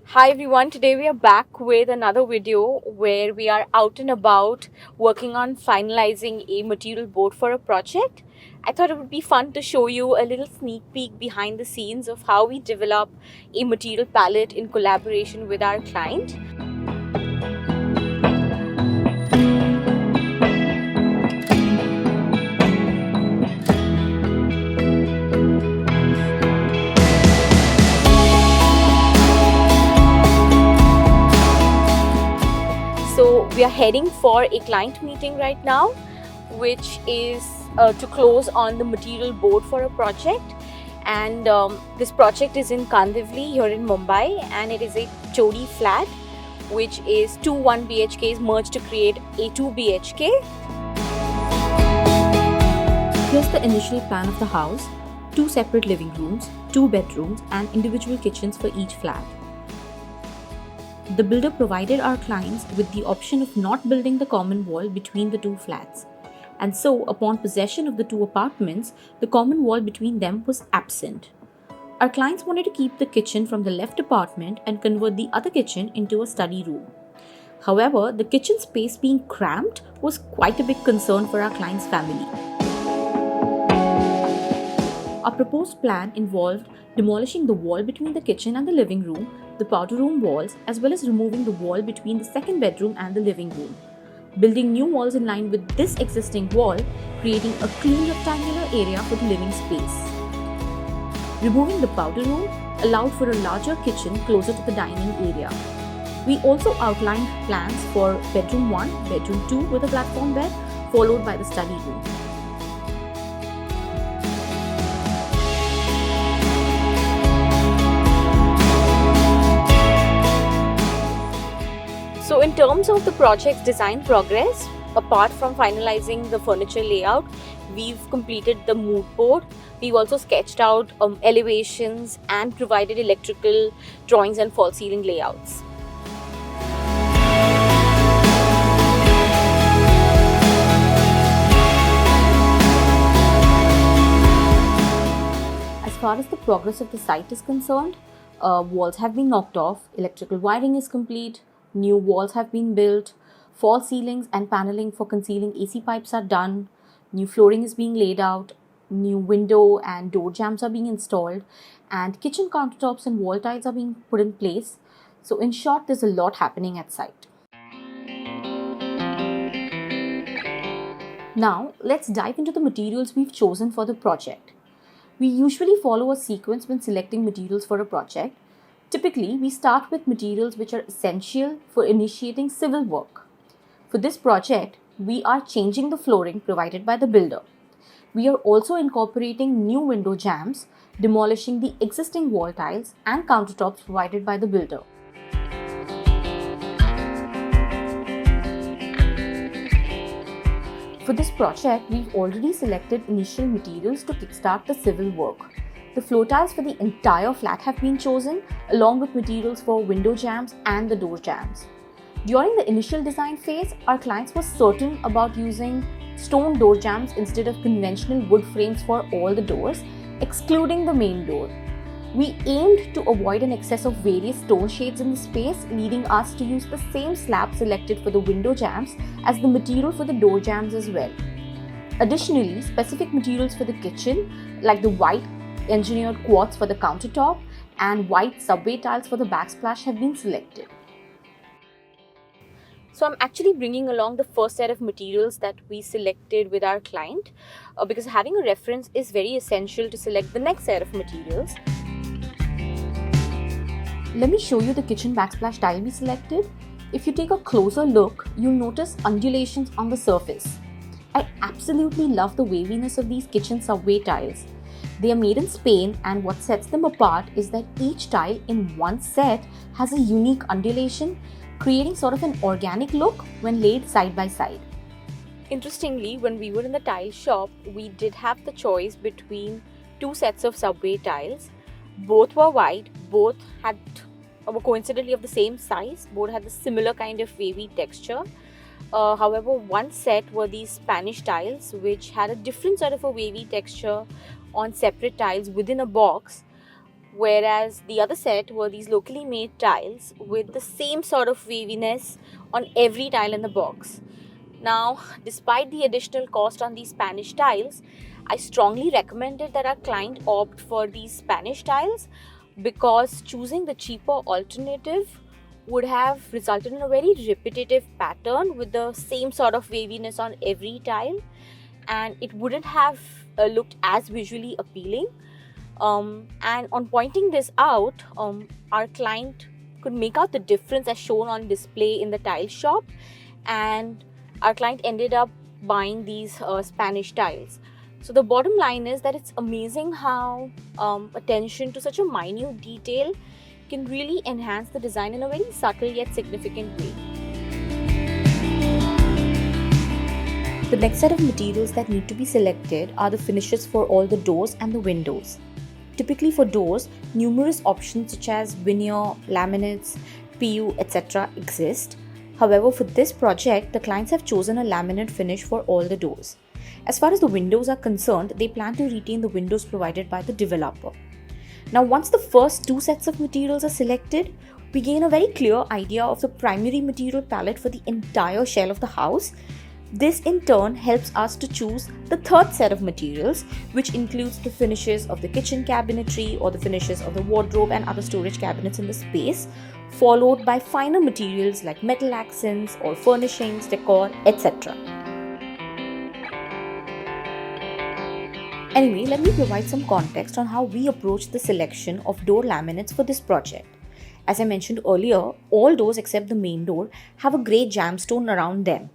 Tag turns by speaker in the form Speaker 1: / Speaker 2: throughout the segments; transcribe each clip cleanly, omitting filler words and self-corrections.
Speaker 1: Hi everyone, today we are back with another video where we are out and about working on finalizing a material board for a project. I thought it would be fun to show you a little sneak peek behind the scenes of how we develop a material palette in collaboration with our client. So we are heading for a client meeting right now, which is to close on the material board for a project. And this project is in Kandivli here in Mumbai, and it is a Jodi flat, which is two 1 BHKs merged to create a 2 BHK.
Speaker 2: Here's the initial plan of the house: 2 separate living rooms, 2 bedrooms, and individual kitchens for each flat. The builder provided our clients with the option of not building the common wall between the 2 flats. And so, upon possession of the 2 apartments, the common wall between them was absent. Our clients wanted to keep the kitchen from the left apartment and convert the other kitchen into a study room. However, the kitchen space being cramped was quite a big concern for our client's family. Our proposed plan involved demolishing the wall between the kitchen and the living room, the powder room walls, as well as removing the wall between the second bedroom and the living room. Building new walls in line with this existing wall, creating a clean rectangular area for the living space. Removing the powder room allowed for a larger kitchen closer to the dining area. We also outlined plans for bedroom 1, bedroom 2 with a platform bed, followed by the study room.
Speaker 1: So in terms of the project's design progress, apart from finalizing the furniture layout, we've completed the mood board. We've also sketched out elevations and provided electrical drawings and false ceiling layouts.
Speaker 2: As far as the progress of the site is concerned, walls have been knocked off, electrical wiring is complete, new walls have been built, false ceilings and paneling for concealing AC pipes are done, new flooring is being laid out, new window and door jambs are being installed, and kitchen countertops and wall tiles are being put in place. So in short, there's a lot happening at site. Now, let's dive into the materials we've chosen for the project. We usually follow a sequence when selecting materials for a project. Typically, we start with materials which are essential for initiating civil work. For this project, we are changing the flooring provided by the builder. We are also incorporating new window jambs, demolishing the existing wall tiles and countertops provided by the builder. For this project, we've already selected initial materials to kickstart the civil work. The floor tiles for the entire flat have been chosen, along with materials for window jambs and the door jambs. During the initial design phase, our clients were certain about using stone door jambs instead of conventional wood frames for all the doors, excluding the main door. We aimed to avoid an excess of various stone shades in the space, leading us to use the same slab selected for the window jambs as the material for the door jambs as well. Additionally, specific materials for the kitchen, like the white engineered quartz for the countertop and white subway tiles for the backsplash, have been selected.
Speaker 1: So I'm actually bringing along the first set of materials that we selected with our client because having a reference is very essential to select the next set of materials.
Speaker 2: Let me show you the kitchen backsplash tile we selected. If you take a closer look, you'll notice undulations on the surface. I absolutely love the waviness of these kitchen subway tiles. They are made in Spain, and what sets them apart is that each tile in one set has a unique undulation, creating sort of an organic look when laid side by side.
Speaker 1: Interestingly, when we were in the tile shop, we did have the choice between two sets of subway tiles. Both were white, both were coincidentally of the same size, both had the similar kind of wavy texture. However, one set were these Spanish tiles, which had a different sort of a wavy texture on separate tiles within a box, whereas the other set were these locally made tiles with the same sort of waviness on every tile in the box. Now, despite the additional cost on these Spanish tiles, I strongly recommended that our client opt for these Spanish tiles because choosing the cheaper alternative would have resulted in a very repetitive pattern with the same sort of waviness on every tile, and it wouldn't have looked as visually appealing. And on pointing this out, our client could make out the difference as shown on display in the tile shop, and our client ended up buying these Spanish tiles. So the bottom line is that it's amazing how attention to such a minute detail can really enhance the design in a very subtle yet significant way.
Speaker 2: The next set of materials that need to be selected are the finishes for all the doors and the windows. Typically for doors, numerous options such as veneer, laminates, PU, etc. exist. However, for this project, the clients have chosen a laminate finish for all the doors. As far as the windows are concerned, they plan to retain the windows provided by the developer. Now, once the first two sets of materials are selected, we gain a very clear idea of the primary material palette for the entire shell of the house. This in turn helps us to choose the third set of materials, which includes the finishes of the kitchen cabinetry or the finishes of the wardrobe and other storage cabinets in the space, followed by finer materials like metal accents or furnishings, decor, etc. Anyway, let me provide some context on how we approach the selection of door laminates for this project. As I mentioned earlier, all doors except the main door have a grey jamb stone around them.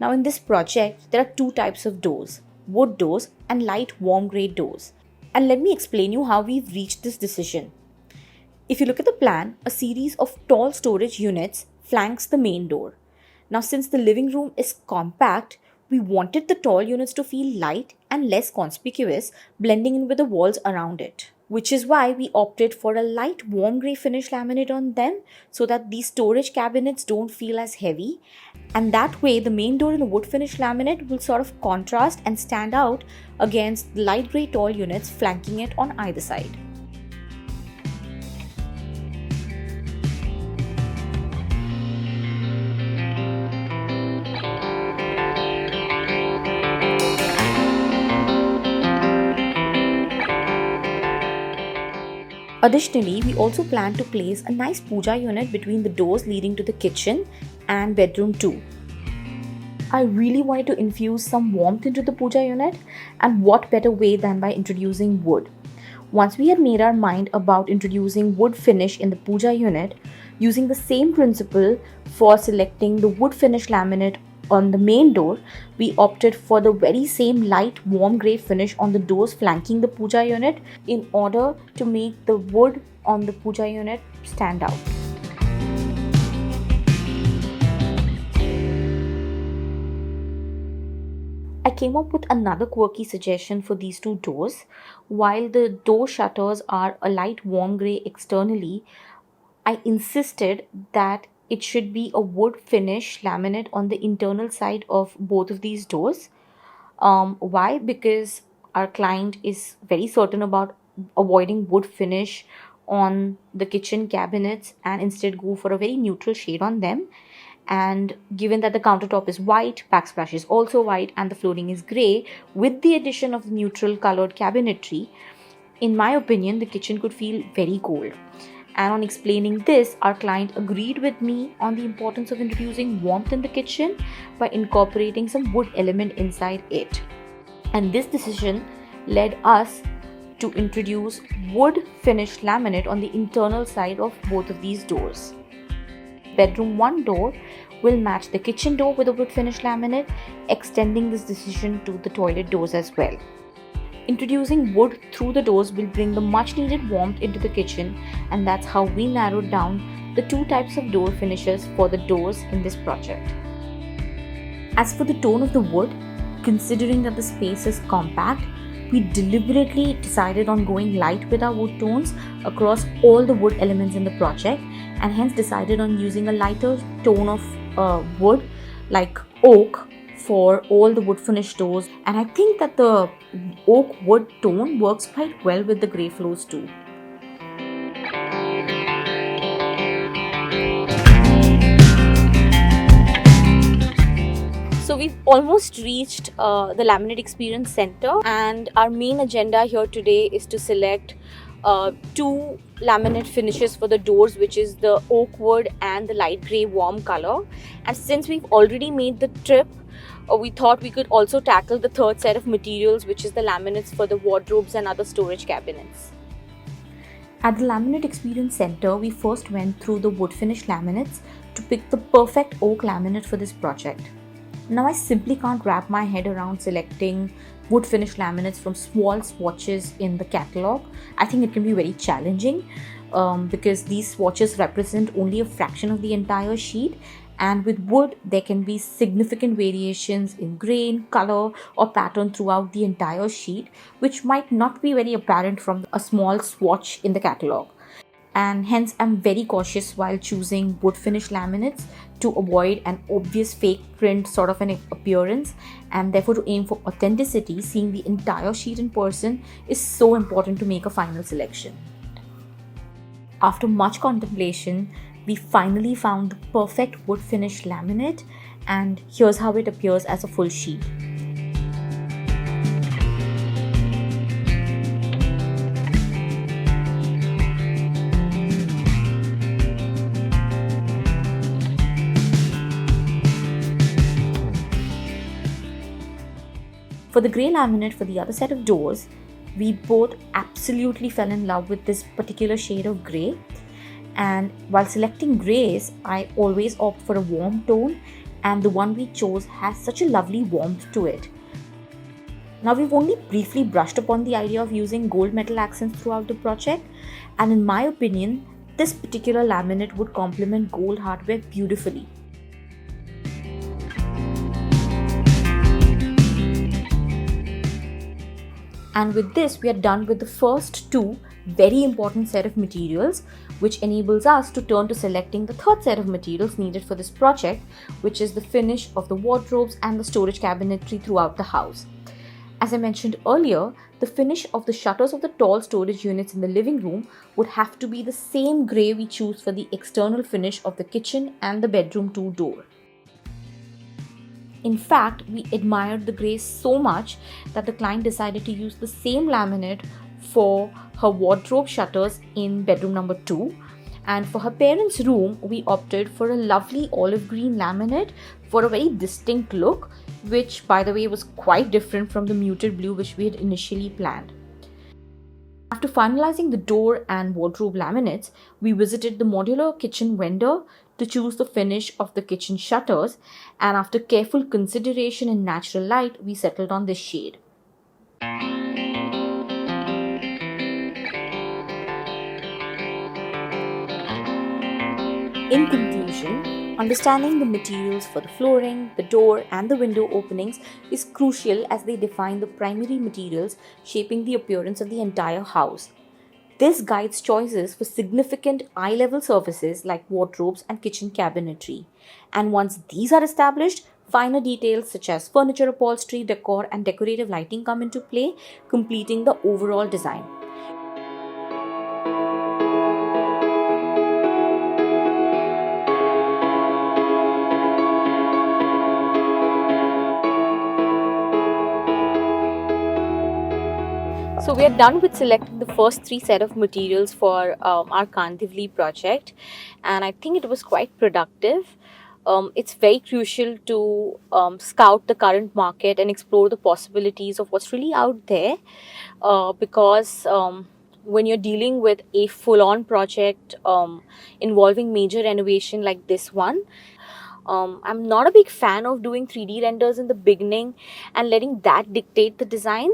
Speaker 2: Now in this project, there are two types of doors, wood doors and light warm grey doors. And let me explain you how we've reached this decision. If you look at the plan, a series of tall storage units flanks the main door. Now since the living room is compact, we wanted the tall units to feel light and less conspicuous, blending in with the walls around it. Which is why we opted for a light warm grey finish laminate on them so that these storage cabinets don't feel as heavy. And that way the main door in the wood finish laminate will sort of contrast and stand out against the light grey tall units flanking it on either side. Additionally, we also plan to place a nice puja unit between the doors leading to the kitchen and bedroom too. I really wanted to infuse some warmth into the puja unit, and what better way than by introducing wood. Once we had made our mind about introducing wood finish in the puja unit, using the same principle for selecting the wood finish laminate on the main door, we opted for the very same light warm grey finish on the doors flanking the puja unit in order to make the wood on the puja unit stand out. I came up with another quirky suggestion for these two doors. While the door shutters are a light warm grey externally, I insisted that it should be a wood finish laminate on the internal side of both of these doors. Why? Because our client is very certain about avoiding wood finish on the kitchen cabinets and instead go for a very neutral shade on them. And given that the countertop is white, backsplash is also white, and the flooring is grey, with the addition of the neutral colored cabinetry, in my opinion, the kitchen could feel very cold. And on explaining this, our client agreed with me on the importance of introducing warmth in the kitchen by incorporating some wood element inside it. And this decision led us to introduce wood finished laminate on the internal side of both of these doors. Bedroom 1 door will match the kitchen door with a wood finish laminate, extending this decision to the toilet doors as well. Introducing wood through the doors will bring the much needed warmth into the kitchen, and that's how we narrowed down the two types of door finishes for the doors in this project. As for the tone of the wood, considering that the space is compact, we deliberately decided on going light with our wood tones across all the wood elements in the project, and hence decided on using a lighter tone of wood like oak for all the wood finish doors, and I think that the oak wood tone works quite well with the grey floors too.
Speaker 1: we've almost reached the Laminate Experience Center, and our main agenda here today is to select two laminate finishes for the doors, which is the oak wood and the light grey warm color. And since we've already made the trip, we thought we could also tackle the third set of materials, which is the laminates for the wardrobes and other storage cabinets.
Speaker 2: At the Laminate Experience Center, we first went through the wood finish laminates to pick the perfect oak laminate for this project. Now I simply can't wrap my head around selecting wood finish laminates from small swatches in the catalog. I think it can be very challenging because these swatches represent only a fraction of the entire sheet, and with wood there can be significant variations in grain, color or pattern throughout the entire sheet, which might not be very apparent from a small swatch in the catalog. And hence I'm very cautious while choosing wood finish laminates to avoid an obvious fake print sort of an appearance, and therefore to aim for authenticity, seeing the entire sheet in person is so important to make a final selection. After much contemplation, we finally found the perfect wood finish laminate, and here's how it appears as a full sheet. For the grey laminate for the other set of doors, we both absolutely fell in love with this particular shade of grey. And while selecting greys, I always opt for a warm tone, and the one we chose has such a lovely warmth to it. Now we've only briefly brushed upon the idea of using gold metal accents throughout the project, and in my opinion, this particular laminate would complement gold hardware beautifully. And with this, we are done with the first two very important set of materials, which enables us to turn to selecting the third set of materials needed for this project, which is the finish of the wardrobes and the storage cabinetry throughout the house. As I mentioned earlier, the finish of the shutters of the tall storage units in the living room would have to be the same grey we choose for the external finish of the kitchen and the bedroom 2 door. In fact, we admired the grey so much that the client decided to use the same laminate for her wardrobe shutters in bedroom number 2. And for her parents' room, we opted for a lovely olive green laminate for a very distinct look, which by the way was quite different from the muted blue which we had initially planned. After finalizing the door and wardrobe laminates, we visited the modular kitchen vendor to choose the finish of the kitchen shutters, and after careful consideration in natural light, we settled on this shade. In conclusion, understanding the materials for the flooring, the door and the window openings is crucial as they define the primary materials shaping the appearance of the entire house. This guides choices for significant eye-level surfaces like wardrobes and kitchen cabinetry. And once these are established, finer details such as furniture upholstery, decor and decorative lighting come into play, completing the overall design.
Speaker 1: So we are done with selecting the first 3 set of materials for our Kandivli project, and I think it was quite productive. It's very crucial to scout the current market and explore the possibilities of what's really out there, because when you're dealing with a full-on project involving major renovation like this one, I'm not a big fan of doing 3D renders in the beginning and letting that dictate the design.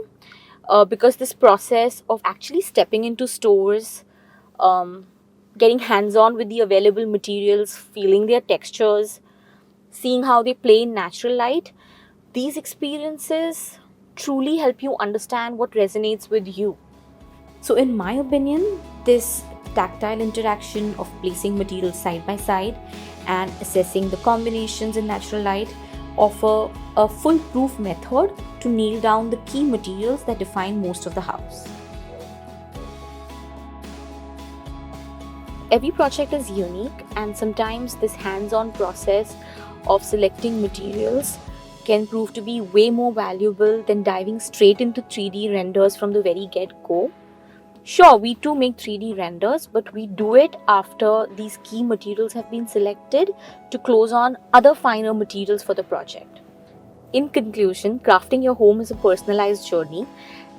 Speaker 1: Because this process of actually stepping into stores, getting hands-on with the available materials, feeling their textures, seeing how they play in natural light, these experiences truly help you understand what resonates with you.
Speaker 2: So in my opinion, this tactile interaction of placing materials side by side and assessing the combinations in natural light offer a foolproof method to nail down the key materials that define most of the house.
Speaker 1: Every project is unique, and sometimes this hands-on process of selecting materials can prove to be way more valuable than diving straight into 3D renders from the very get-go. Sure, we too make 3D renders, but we do it after these key materials have been selected to close on other finer materials for the project. In conclusion, crafting your home is a personalized journey.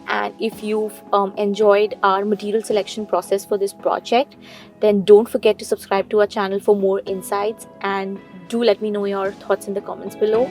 Speaker 1: And if you've enjoyed our material selection process for this project, then don't forget to subscribe to our channel for more insights, and do let me know your thoughts in the comments below.